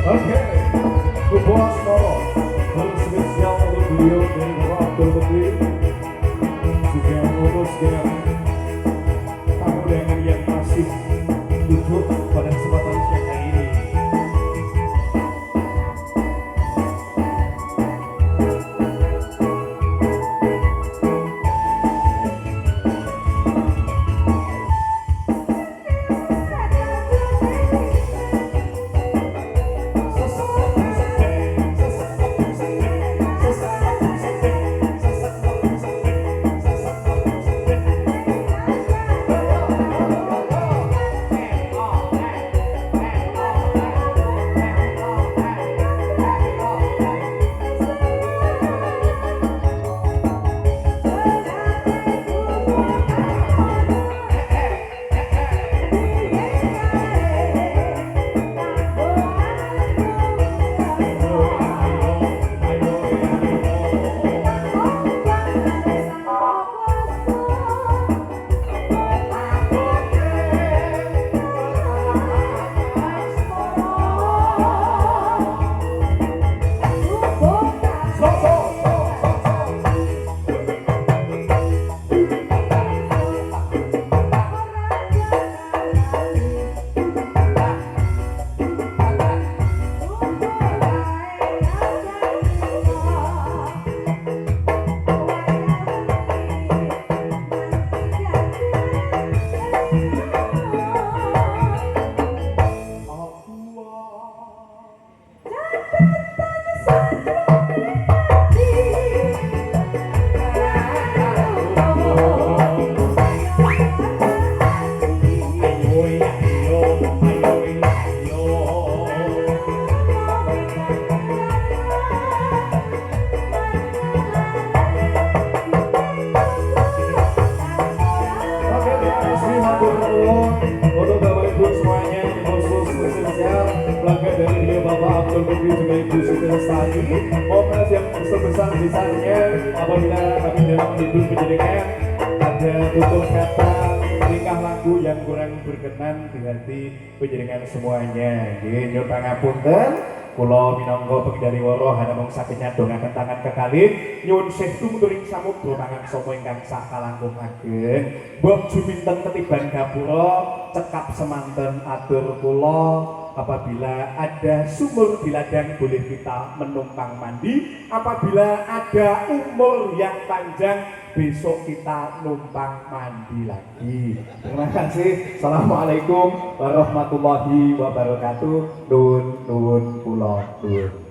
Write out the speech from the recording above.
Oke, Kupuas Moro, spesial untuk beliau dari Bapak Abdul Bekri, juga memutuskan tamu dengan yang masih duduk pada kesempatan siang hari ini. Untuk Bapak Ibu semuanya, khusus spesial pelanggan dari beliau Bapak Abdul Bekri juga Ibu Siti Lestari. Momen yang sebesar-besarnya apabila kami dalam hidup penjaringan ada tutur kata tingkah laku yang kurang berkenan di hati penjaringan semuanya. Nyuwun pangapunten. Kula minangka pengendali wara hanamung saged nyadongaken tangan kekalih nyuwun setu muturing samudra tangan sapa ingkang sakalangkungaken. Mbok juminten ketiban gapura cekap semanten atur kula apabila ada sumur di ladang boleh kita menumpang mandi, apabila ada umur yang panjang besok kita numpang mandi lagi. Terima kasih. Assalamualaikum warahmatullahi wabarakatuh. Nuwun kula nuwun.